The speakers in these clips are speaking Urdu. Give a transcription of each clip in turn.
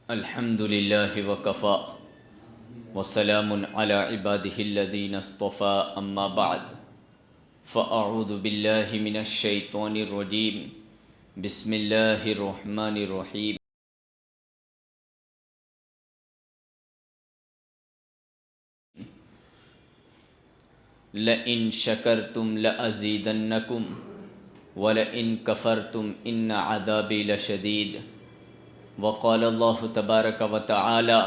الحمد لله وكفى وسلام على عباده الذين اصطفى أما بعد فأعوذ بالله من الشيطان الرجيم بسم الله الرحمن الرحيم لئن شكرتم لأزيدنكم ولئن كفرتم إن عذابي لشديد وقال الله تبارك وتعالى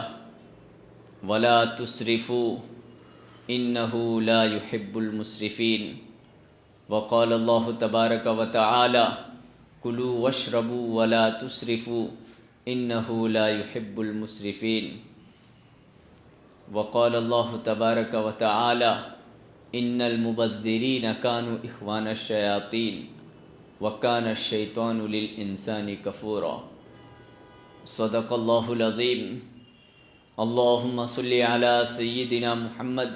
ولا تسرفوا إنه لا يحب المسرفين وقال الله تبارك وتعالى كلوا واشربوا ولا تسرفوا إنه لا يحب المسرفين وقال الله تبارك وتعالى إن المبذرين كانوا إخوان الشياطين وكان الشيطان للإنسان كفورا صدق الله العظيم اللهم صل على سيدنا محمد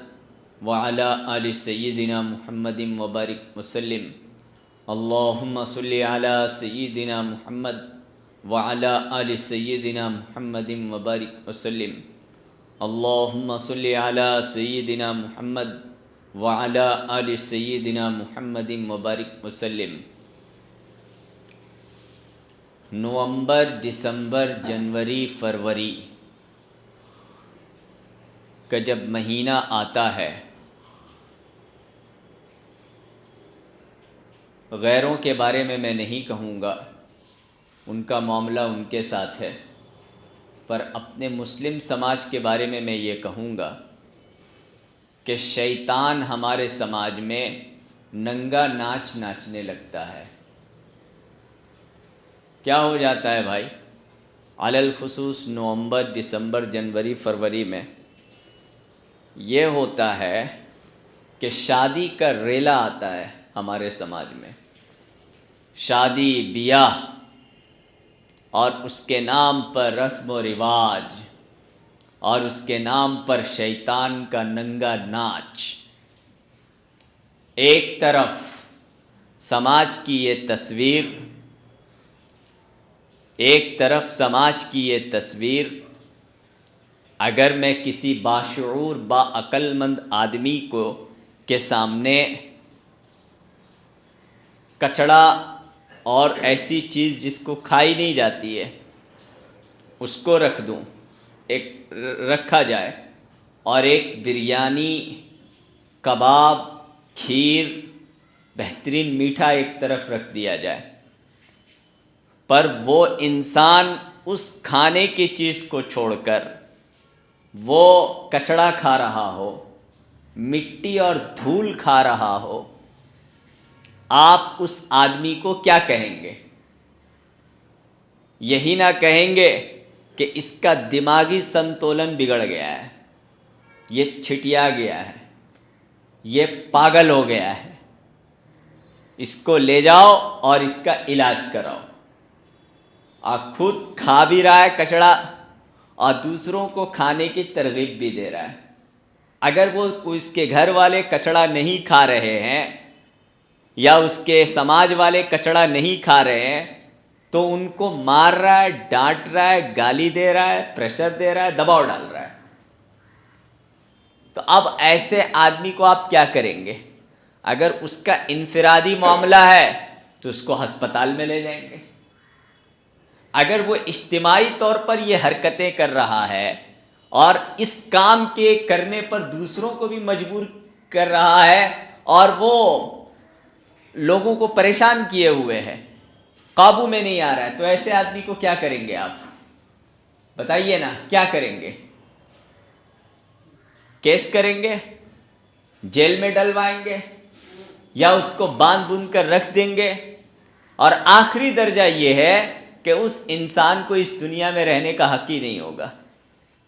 وعلى آل سيدنا محمد وبارك وسلم اللهم صل على سيدنا محمد وعلى آل سيدنا محمد وبارك وسلم اللهم صل على سيدنا محمد وعلى آل سيدنا محمد وبارك وسلم نومبر، دسمبر، جنوری، فروری کا جب مہینہ آتا ہے غیروں کے بارے میں نہیں کہوں گا، ان کا معاملہ ان کے ساتھ ہے، پر اپنے مسلم سماج کے بارے میں یہ کہوں گا کہ شیطان ہمارے سماج میں ننگا ناچ ناچنے لگتا ہے۔ کیا ہو جاتا ہے بھائی؟ علی الخصوص نومبر، دسمبر، جنوری، فروری میں یہ ہوتا ہے کہ شادی کا ریلا آتا ہے ہمارے سماج میں، شادی بیاہ، اور اس کے نام پر رسم و رواج اور اس کے نام پر شیطان کا ننگا ناچ۔ ایک طرف سماج کی یہ تصویر اگر میں کسی باشعور باعقل مند آدمی کے سامنے کچڑا اور ایسی چیز جس کو کھائی نہیں جاتی ہے اس کو رکھا جائے، اور ایک بریانی، کباب، کھیر، بہترین میٹھا ایک طرف رکھ دیا جائے، پر وہ انسان اس کھانے کی چیز کو چھوڑ کر وہ کچڑا کھا رہا ہو، مٹی اور دھول کھا رہا ہو، آپ اس آدمی کو کیا کہیں گے؟ یہی نہ کہیں گے کہ اس کا دماغی سنتولن بگڑ گیا ہے، یہ چھٹیا گیا ہے، یہ پاگل ہو گیا ہے، اس کو لے جاؤ اور اس کا علاج کراؤ۔ اور خود کھا بھی رہا ہے کچڑا اور دوسروں کو کھانے کی ترغیب بھی دے رہا ہے۔ اگر وہ اس کے گھر والے کچڑا نہیں کھا رہے ہیں یا اس کے سماج والے کچڑا نہیں کھا رہے ہیں تو ان کو مار رہا ہے، ڈانٹ رہا ہے، گالی دے رہا ہے، پریشر دے رہا ہے، دباؤ ڈال رہا ہے۔ تو اب ایسے آدمی کو آپ کیا کریں گے؟ اگر اس کا انفرادی معاملہ ہے تو اس کو ہسپتال میں لے جائیں گے۔ اگر وہ اجتماعی طور پر یہ حرکتیں کر رہا ہے اور اس کام کے کرنے پر دوسروں کو بھی مجبور کر رہا ہے اور وہ لوگوں کو پریشان کیے ہوئے ہے، قابو میں نہیں آ رہا ہے، تو ایسے آدمی کو کیا کریں گے آپ؟ بتائیے نا، کیا کریں گے؟ کیس کریں گے؟ جیل میں ڈلوائیں گے؟ یا اس کو باندھ بوندھ کر رکھ دیں گے؟ اور آخری درجہ یہ ہے کہ اس انسان کو اس دنیا میں رہنے کا حق ہی نہیں ہوگا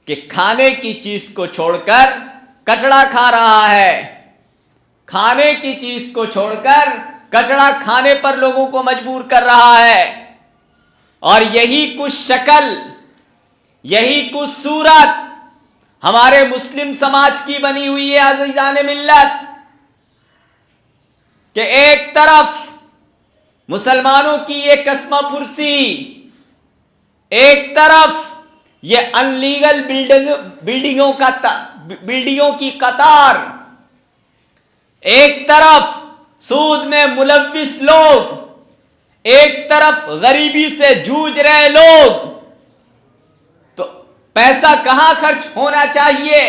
کہ کھانے کی چیز کو چھوڑ کر کچڑا کھا رہا ہے، کھانے کی چیز کو چھوڑ کر کچڑا کھانے پر لوگوں کو مجبور کر رہا ہے۔ اور یہی کچھ شکل، یہی کچھ صورت ہمارے مسلم سماج کی بنی ہوئی ہے عزیزان ملت، کہ ایک طرف مسلمانوں کی یہ قسمہ پرسی، ایک طرف یہ انلیگل بلڈنگوں کی قطار، ایک طرف سود میں ملوث لوگ، ایک طرف غریبی سے جوجھ رہے لوگ، تو پیسہ کہاں خرچ ہونا چاہیے؟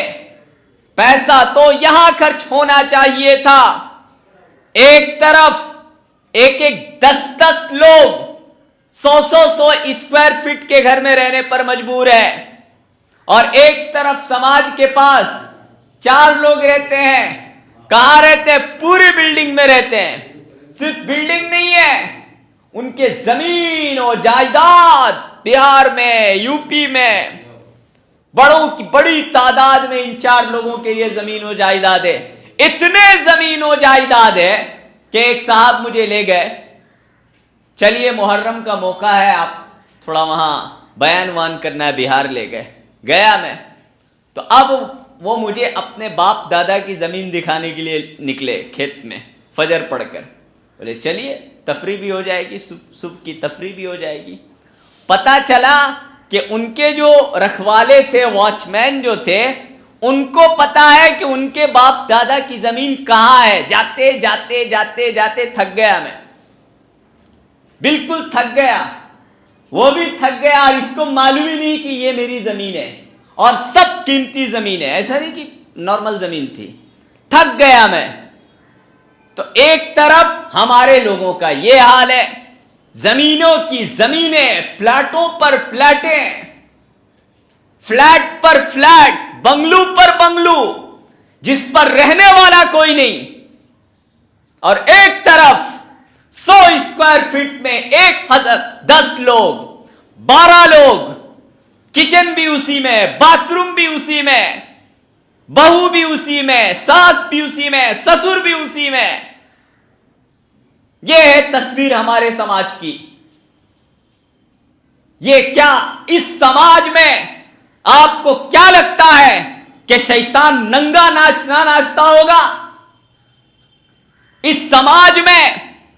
پیسہ تو یہاں خرچ ہونا چاہیے تھا۔ ایک طرف ایک 10 لوگ 100 اسکوائر فٹ کے گھر میں رہنے پر مجبور ہے، اور ایک طرف سماج کے پاس 4 لوگ رہتے ہیں۔ کہاں رہتے ہیں؟ پوری بلڈنگ میں رہتے ہیں۔ صرف بلڈنگ نہیں ہے، ان کے زمین و جائیداد بہار میں، یو پی میں بڑی تعداد میں ان 4 لوگوں کے یہ زمین و جائیداد ہے۔ اتنے زمین و جائیداد ہے کہ ایک صاحب مجھے لے گئے، چلیے محرم کا موقع ہے، آپ تھوڑا وہاں بیان وان کرنا ہے، بہار لے گئے۔ گیا میں تو اب وہ مجھے اپنے باپ دادا کی زمین دکھانے کے لیے نکلے کھیت میں فجر پڑھ کر، بولے چلیے تفریح بھی ہو جائے گی، صبح کی تفریح بھی ہو جائے گی۔ پتہ چلا کہ ان کے جو رکھوالے تھے، واچ مین جو تھے، ان کو پتا ہے کہ ان کے باپ دادا کی زمین کہاں ہے۔ جاتے جاتے جاتے جاتے تھک گیا میں، بالکل تھک گیا، وہ بھی تھک گیا، اور اس کو معلوم ہی نہیں کہ یہ میری زمین ہے، اور سب قیمتی زمین ہے، ایسا نہیں کہ نارمل زمین تھی۔ تھک گیا میں۔ تو ایک طرف ہمارے لوگوں کا یہ حال ہے، زمینوں کی زمینیں، پلاٹوں پر پلاٹیں، فلیٹ پر فلیٹ، بنگلو پر بنگلو، جس پر رہنے والا کوئی نہیں، اور ایک طرف 100 اسکوائر فٹ میں 10 لوگ، 12 لوگ، کچن بھی اسی میں، باتھ روم بھی اسی میں، بہو بھی اسی میں، ساس بھی اسی میں، سسر بھی اسی میں۔ یہ ہے تصویر ہمارے سماج کی۔ یہ کیا اس سماج میں آپ کو کیا لگتا ہے کہ شیطان ننگا ناچنا ناچتا ہوگا؟ اس سماج میں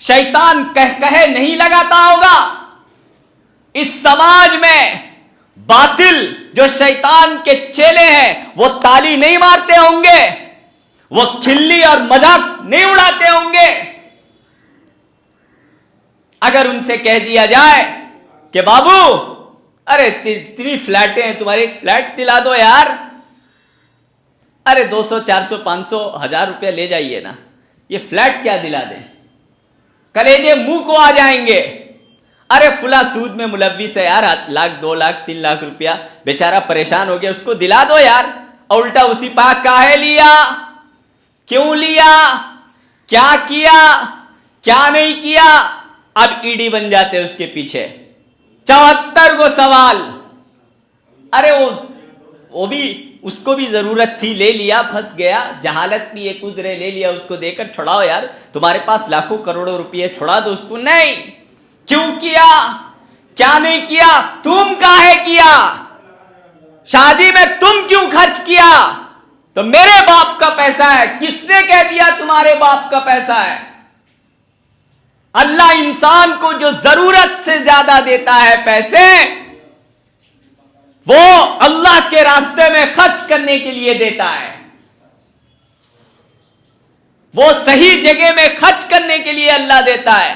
شیطان کہے نہیں لگاتا ہوگا؟ اس سماج میں باطل جو شیطان کے چیلے ہیں وہ تالی نہیں مارتے ہوں گے؟ وہ کھلی اور مذاق نہیں اڑاتے ہوں گے؟ اگر ان سے کہہ دیا جائے کہ بابو ارے اتنی فلیٹیں ہیں تمہاری، ایک فلیٹ دلا دو یار، ارے 200 400 500 1000 روپیہ لے جائیے نا، یہ فلیٹ کیا دلا دیں؟ کلیجے منہ کو آ جائیں گے۔ ارے فلاں سود میں ملوث ہے یار، 1 لاکھ 2 لاکھ 3 لاکھ روپیہ، بیچارہ پریشان ہو گیا، اس کو دلا دو یار۔ اور الٹا اسی پاک کاہے لیا، کیوں لیا، کیا کیا، کیا نہیں کیا، اب ای ڈی بن جاتے اس کے پیچھے 74 کو سوال۔ ارے وہ بھی اس کو بھی ضرورت تھی، لے لیا، پھنس گیا، جہالت بھی ایک گزرے، لے لیا، اس کو دے کر چھڑاؤ یار، تمہارے پاس لاکھوں کروڑوں روپئے، چھڑا دو اس کو۔ نہیں، کیوں کیا، کیا نہیں کیا، تم کاہے کیا، شادی میں تم کیوں خرچ کیا؟ تو میرے باپ کا پیسہ ہے، کس نے کہہ دیا تمہارے باپ کا پیسہ ہے؟ اللہ انسان کو جو ضرورت سے زیادہ دیتا ہے پیسے، وہ اللہ کے راستے میں خرچ کرنے کے لیے دیتا ہے، وہ صحیح جگہ میں خرچ کرنے کے لیے اللہ دیتا ہے۔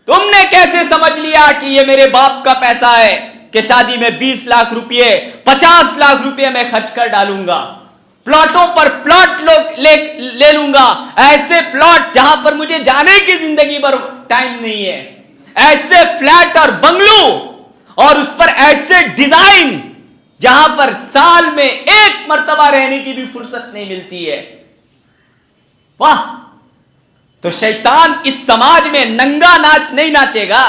تم نے کیسے سمجھ لیا کہ یہ میرے باپ کا پیسہ ہے کہ شادی میں 20 لاکھ روپئے 50 لاکھ روپئے میں خرچ کر ڈالوں گا، پلاٹوں پر پلاٹ لے لوں گا، ایسے پلاٹ جہاں پر مجھے جانے کی زندگی پر ٹائم نہیں ہے، ایسے فلیٹ اور بنگلو، اور اس پر ایسے ڈیزائن جہاں پر سال میں 1 مرتبہ رہنے کی بھی فرصت نہیں ملتی ہے۔ واہ! تو شیطان اس سماج میں ننگا ناچ نہیں ناچے گا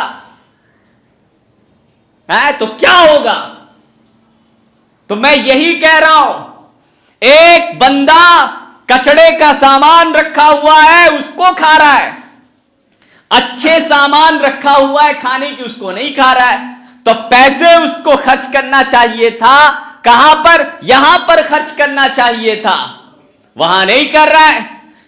تو کیا ہوگا؟ تو میں یہی کہہ رہا ہوں، ایک بندہ کچڑے کا سامان رکھا ہوا ہے اس کو کھا رہا ہے، اچھے سامان رکھا ہوا ہے کھانے کی اس کو نہیں کھا رہا ہے، تو پیسے اس کو خرچ کرنا چاہیے تھا کہاں پر؟ یہاں پر خرچ کرنا چاہیے تھا، وہاں نہیں کر رہا ہے۔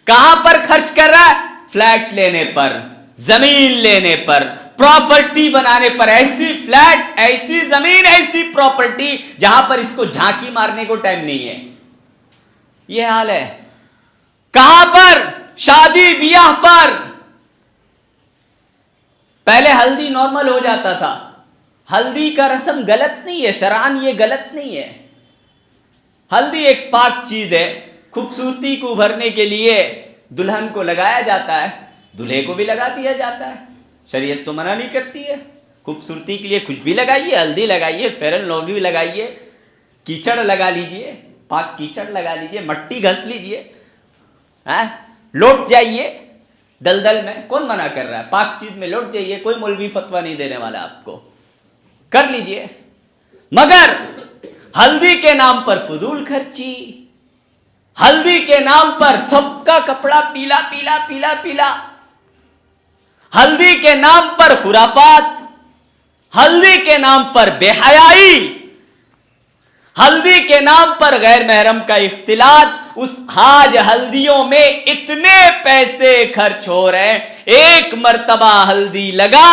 کہاں پر خرچ کر رہا ہے؟ فلیٹ لینے پر، زمین لینے پر, پراپرٹی بنانے پر, ایسی فلیٹ, ایسی زمین, ایسی پراپرٹی جہاں پر اس کو جھانکی مارنے کو ٹائم نہیں ہے. یہ حال ہے. کہاں پر؟ شادی بیاہ پر. پہلے ہلدی نارمل ہو جاتا تھا. ہلدی کا رسم غلط نہیں ہے, شرعاً یہ غلط نہیں ہے. ہلدی ایک پاک چیز ہے, خوبصورتی کو ابھرنے کے لیے دلہن کو لگایا جاتا ہے, دلہے کو بھی لگا دیا جاتا ہے. شریعت تو منع نہیں کرتی ہے. خوبصورتی کے لیے کچھ بھی لگائیے, ہلدی لگائیے, فیئر اینڈ لولی لگائیے, کیچڑ لگا لیجئے, پاک کیچڑ لگا لیجئے, مٹی گھس لیجئے, لوٹ جائیے دلدل میں. کون منع کر رہا ہے؟ پاک چیز میں لوٹ جائیے, کوئی مولوی فتویٰ نہیں دینے والا آپ کو, کر لیجئے. مگر ہلدی کے نام پر فضول خرچی, ہلدی کے نام پر سب کا کپڑا پیلا پیلا پیلا پیلا, ہلدی کے نام پر خرافات, ہلدی کے نام پر بے حیائی, ہلدی کے نام پر غیر محرم کا اختلاط. اس آج ہلدیوں میں اتنے پیسے خرچ ہو رہے ہیں. ایک مرتبہ ہلدی لگا,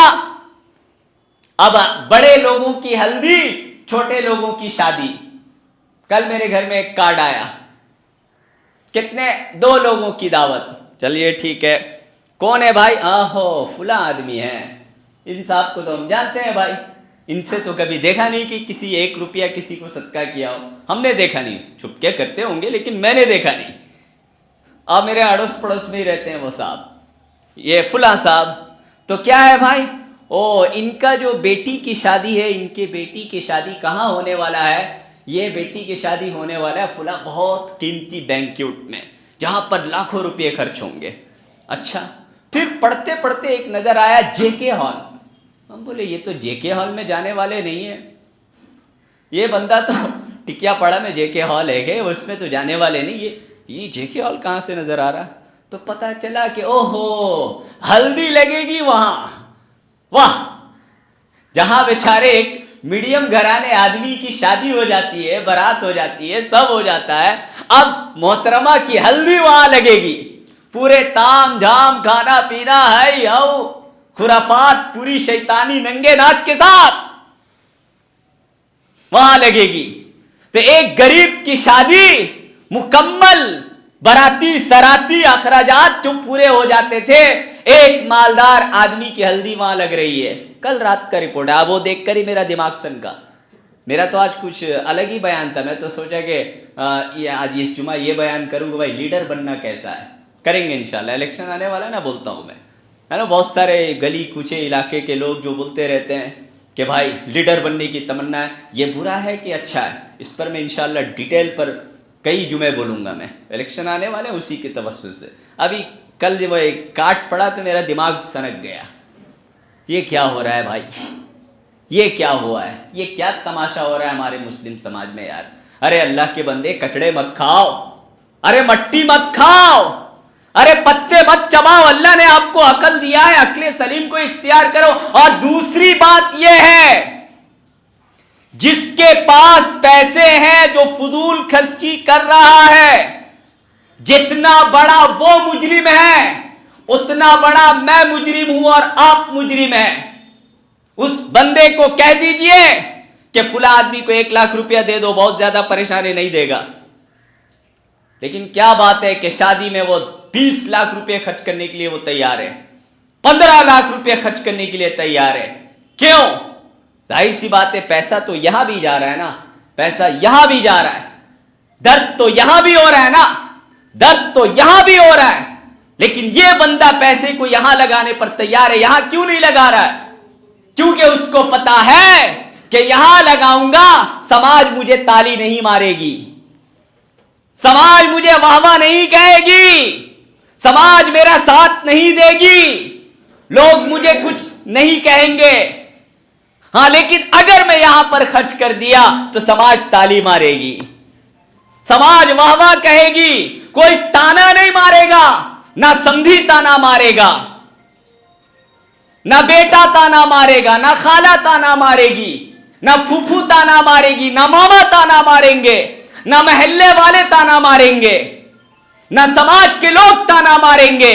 اب بڑے لوگوں کی ہلدی, چھوٹے لوگوں کی شادی. کل میرے گھر میں ایک کارڈ آیا, کتنے؟ 2 لوگوں کی دعوت. چلیے ٹھیک ہے, کون ہے بھائی؟ آہو فلاں آدمی ہیں, ان صاحب کو تو ہم جانتے ہیں بھائی, ان سے تو کبھی دیکھا نہیں کہ کسی 1 روپیہ کسی کو صدقہ کیا ہو. ہم نے دیکھا نہیں, چھپ کے کرتے ہوں گے لیکن میں نے دیکھا نہیں. آپ میرے اڑوس پڑوس میں ہی رہتے ہیں وہ صاحب, یہ فلاں صاحب. تو کیا ہے بھائی؟ ان کا جو بیٹی کی شادی ہے, ان کے بیٹی کی شادی کہاں ہونے والا ہے؟ یہ بیٹی کی شادی ہونے والا ہے فلاں بہت قیمتی بینکیوٹ میں, جہاں پر لاکھوں روپے خرچ ہوں گے. اچھا, پھر پڑھتے پڑھتے ایک نظر آیا جے کے ہال. ہم بولے یہ تو جے کے ہال میں جانے والے نہیں ہیں, یہ بندہ تو ٹکیا پڑا میں جے کے ہال ہے کہ اس میں تو جانے والے نہیں. یہ جے کے ہال کہاں سے نظر آ رہا؟ تو پتا چلا کہ اوہو ہلدی لگے گی وہاں. واہ, جہاں بیچارے ایک میڈیم گھرانے آدمی کی شادی ہو جاتی ہے, بارات ہو جاتی ہے, سب ہو جاتا ہے, اب محترمہ کی ہلدی وہاں لگے گی. پورے تام جھام کھانا پینا ہے, خرافات, پوری شیطانی ننگے ناچ کے ساتھ وہاں لگے گی. تو ایک غریب کی شادی مکمل براتی سراتی اخراجات جو پورے ہو جاتے تھے, ایک مالدار آدمی کی ہلدی وہاں لگ رہی ہے. کل رات کا رپورٹ ہے, اب وہ دیکھ کر ہی میرا دماغ سنکا. میرا تو آج کچھ الگ ہی بیان تھا. میں تو سوچا کہ آج اس جمعہ یہ بیان کروں کہ بھائی لیڈر بننا کیسا ہے. کریں گے انشاءاللہ, الیکشن آنے والا ہے نا, بولتا ہوں میں, ہے نا. بہت سارے گلی کوچے علاقے کے لوگ جو بولتے رہتے ہیں کہ بھائی لیڈر بننے کی تمنا ہے. یہ برا ہے کہ اچھا ہے؟ اس پر میں انشاءاللہ ڈیٹیل پر کئی جمعے بولوں گا. میں الیکشن آنے والے ہیں, اسی کے توسط سے. ابھی کل جب ایک کاٹ پڑا تو میرا دماغ سنک گیا. یہ کیا ہو رہا ہے بھائی؟ یہ کیا ہوا ہے؟ یہ کیا تماشا ہو رہا ہے ہمارے مسلم سماج میں یار؟ ارے اللہ کے بندے, کچڑے مت کھاؤ, ارے مٹی مت کھاؤ, ارے پتے مت چباؤ. اللہ نے آپ کو عقل دیا ہے, عقل سلیم کو اختیار کرو. اور دوسری بات یہ ہے, جس کے پاس پیسے ہیں, جو فضول خرچی کر رہا ہے, جتنا بڑا وہ مجرم ہے اتنا بڑا میں مجرم ہوں اور آپ مجرم ہیں. اس بندے کو کہہ دیجئے کہ فلاں آدمی کو 1 لاکھ روپیہ دے دو, بہت زیادہ پریشانی نہیں دے گا. لیکن کیا بات ہے کہ شادی میں وہ 20 لاکھ روپے خرچ کرنے کے لیے وہ تیار ہے, 15 لاکھ روپے خرچ کرنے کے لیے تیار ہے. کیوں؟ ظاہر سی بات ہے, پیسہ تو یہاں بھی جا رہا ہے نا, پیسہ یہاں بھی جا رہا ہے, درد تو یہاں بھی ہو رہا ہے نا, درد تو یہاں بھی ہو رہا ہے. لیکن یہ بندہ پیسے کو یہاں لگانے پر تیار ہے. یہاں کیوں نہیں لگا رہا ہے؟ کیونکہ اس کو پتا ہے کہ یہاں لگاؤں گا سماج مجھے تالی نہیں مارے گی, سماج مجھے واہ واہ نہیں کہے گی, سماج میرا ساتھ نہیں دے گی, لوگ مجھے کچھ نہیں کہیں گے. ہاں لیکن اگر میں یہاں پر خرچ کر دیا تو سماج تالی مارے گی, سماج واہ واہ کہے گی. کوئی تانا نہیں مارے گا, نہ سمدھی تانا مارے گا, نہ بیٹا تانا مارے گا, نہ خالہ تانا مارے گی, نہ پھوپھو تانا مارے گی, نہ ماما تانا ماریں گے, نہ محلے والے تانا ماریں گے, نہ سماج کے لوگ تانا ماریں گے.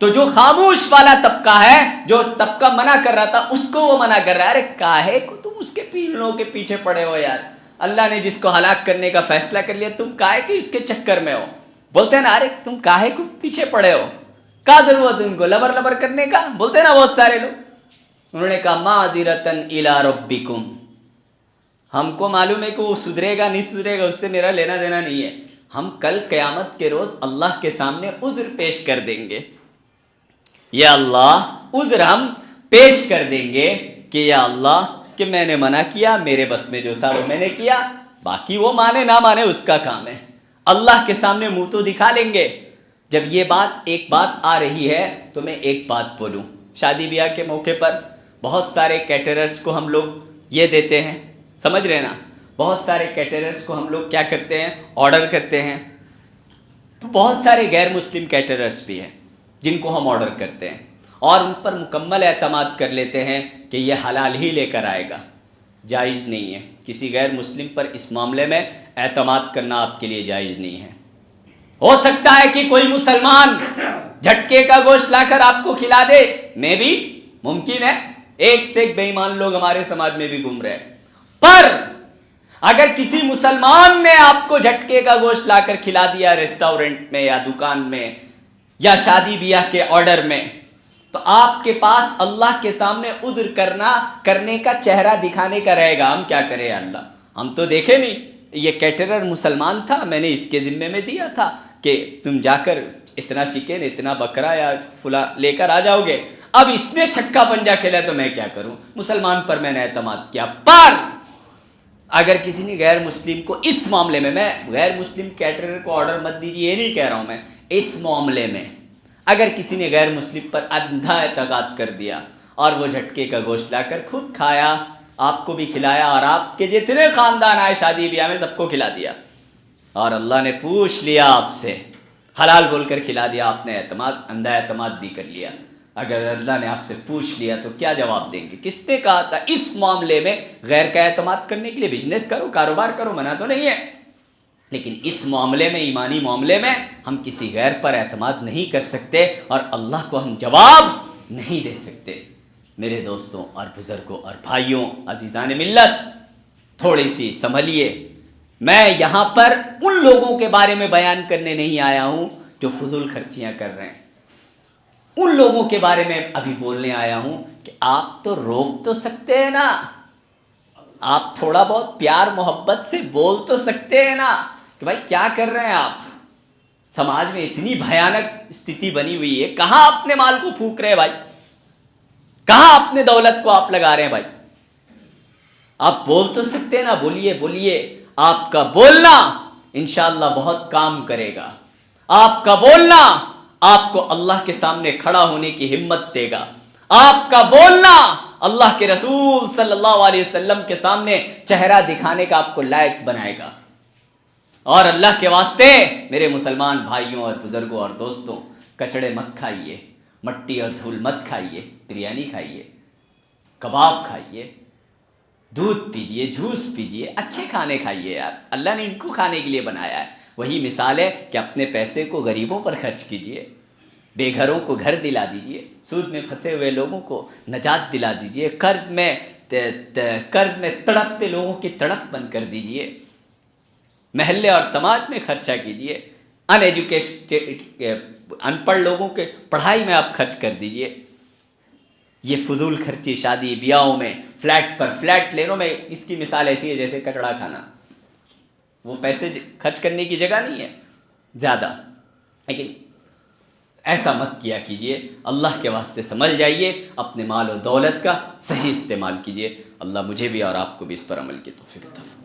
تو جو خاموش والا طبقہ ہے، جو طبقہ منع کر رہا تھا، اس کو وہ منع کر رہا ہے، ارے کاہے کو تم اس کے پیلوں کے پیچھے پڑے ہو یار، اللہ نے جس کو ہلاک کرنے کا فیصلہ کر لیا، تم کاہے کہ اس کے چکر میں ہو؟ بولتے ہیں نا، ارے تم کاہے کو پیچھے پڑے ہو، کیا ضرورت ان کو لبر لبر کرنے کا؟ بولتے ہیں نا بہت سارے لوگ. انہوں نے کہا معذرتن الی ربکم، ہم کو معلوم ہے کہ وہ سدھرے گا نہیں سدھرے گا، اس سے میرا لینا دینا نہیں ہے، ہم کل قیامت کے روز اللہ کے سامنے عذر پیش کر دیں گے. یا اللہ، عذر ہم پیش کر دیں گے کہ یا اللہ کہ میں نے منع کیا، میرے بس میں جو تھا وہ میں نے کیا، باقی وہ مانے نہ مانے اس کا کام ہے. اللہ کے سامنے منہ تو دکھا لیں گے. جب یہ ایک بات آ رہی ہے تو میں ایک بات بولوں. شادی بیاہ کے موقع پر بہت سارے کیٹررز کو ہم لوگ یہ دیتے ہیں، سمجھ رہے نا، بہت سارے کیٹررز کو ہم لوگ کیا کرتے ہیں، آرڈر کرتے ہیں. تو بہت سارے غیر مسلم کیٹررز بھی ہیں جن کو ہم آرڈر کرتے ہیں اور ان پر مکمل اعتماد کر لیتے ہیں کہ یہ حلال ہی لے کر آئے گا. جائز نہیں ہے کسی غیر مسلم پر اس معاملے میں اعتماد کرنا، آپ کے لیے جائز نہیں ہے. ہو سکتا ہے کہ کوئی مسلمان جھٹکے کا گوشت لا کر آپ کو کھلا دے، میں بھی ممکن ہے، ایک سے ایک بے ایمان لوگ ہمارے سماج میں بھی گھوم رہے. پر اگر کسی مسلمان نے آپ کو جھٹکے کا گوشت لا کر کھلا دیا ریسٹورنٹ میں یا دکان میں یا شادی بیاہ کے آرڈر میں، تو آپ کے پاس اللہ کے سامنے عذر کرنے کا چہرہ دکھانے کا رہے گا. ہم کیا کریں اللہ، ہم تو دیکھے نہیں، یہ کیٹرر مسلمان تھا، میں نے اس کے ذمے میں دیا تھا کہ تم جا کر اتنا چکن اتنا بکرا یا فلا لے کر آ جاؤ گے. اب اس نے چھکا پنجا کھیلا تو میں کیا کروں، مسلمان پر میں نے اعتماد کیا. پر اگر کسی نے غیر مسلم کو اس معاملے میں غیر مسلم کیٹرر کو آرڈر مت دیجیے، یہ نہیں کہہ رہا ہوں میں، اس معاملے میں اگر کسی نے غیر مسلم پر اندھا اعتقاد کر دیا اور وہ جھٹکے کا گوشت لا کر خود کھایا، آپ کو بھی کھلایا اور آپ کے جتنے خاندان آئے شادی بیاہ میں سب کو کھلا دیا، اور اللہ نے پوچھ لیا آپ سے، حلال بول کر کھلا دیا، آپ نے اندھا اعتماد بھی کر لیا. اگر اللہ نے آپ سے پوچھ لیا تو کیا جواب دیں گے؟ کس نے کہا تھا اس معاملے میں غیر کا اعتماد کرنے کے لیے؟ بزنس کرو، کاروبار کرو، منع تو نہیں ہے، لیکن اس معاملے میں، ایمانی معاملے میں ہم کسی غیر پر اعتماد نہیں کر سکتے اور اللہ کو ہم جواب نہیں دے سکتے. میرے دوستوں اور بزرگوں اور بھائیوں، عزیزان ملت، تھوڑی سی سنبھلیے. میں یہاں پر ان لوگوں کے بارے میں بیان کرنے نہیں آیا ہوں جو فضول خرچیاں کر رہے ہیں، ان لوگوں کے بارے میں ابھی بولنے آیا ہوں کہ آپ تو روک تو سکتے ہیں نا، آپ تھوڑا بہت پیار محبت سے بول تو سکتے ہیں نا کہ بھائی کیا کر رہے ہیں آپ. سماج میں اتنی بھیانک استھتی بنی ہوئی ہے، کہاں اپنے مال کو پھونک رہے ہیں بھائی، کہاں اپنے دولت کو آپ لگا رہے ہیں بھائی. آپ بول تو سکتے ہیں نا، بولیے. آپ کا بولنا انشاءاللہ بہت کام کرے گا. آپ کا بولنا آپ کو اللہ کے سامنے کھڑا ہونے کی ہمت دے گا. آپ کا بولنا اللہ کے رسول صلی اللہ علیہ وسلم کے سامنے چہرہ دکھانے کا آپ کو لائق بنائے گا. اور اللہ کے واسطے میرے مسلمان بھائیوں اور بزرگوں اور دوستوں، کچڑے مت کھائیے، مٹی اور دھول مت کھائیے، بریانی کھائیے، کباب کھائیے، دودھ پیجیے، جوس پیجیے، اچھے کھانے کھائیے. یار اللہ نے ان کو کھانے کے لیے بنایا ہے. وہی مثال ہے کہ اپنے پیسے کو غریبوں پر خرچ کیجیے، بے گھروں کو گھر دلا دیجیے، سود میں پھنسے ہوئے لوگوں کو نجات دلا دیجیے، قرض میں تڑپتے لوگوں کی تڑپ بند کر دیجیے، محلے اور سماج میں خرچہ کیجیے، ان پڑھ لوگوں کے پڑھائی میں آپ خرچ کر دیجیے. یہ فضول خرچی شادی بیاہوں میں، فلیٹ پر فلیٹ لینوں میں، اس کی مثال ایسی ہے جیسے کچڑا کھانا. وہ پیسے خرچ کرنے کی جگہ نہیں ہے زیادہ، لیکن ایسا مت کیا کیجیے. اللہ کے واسطے سمجھ جائیے، اپنے مال و دولت کا صحیح استعمال کیجیے. اللہ مجھے بھی اور آپ کو بھی اس پر عمل کی توفیق عطا فرمائے.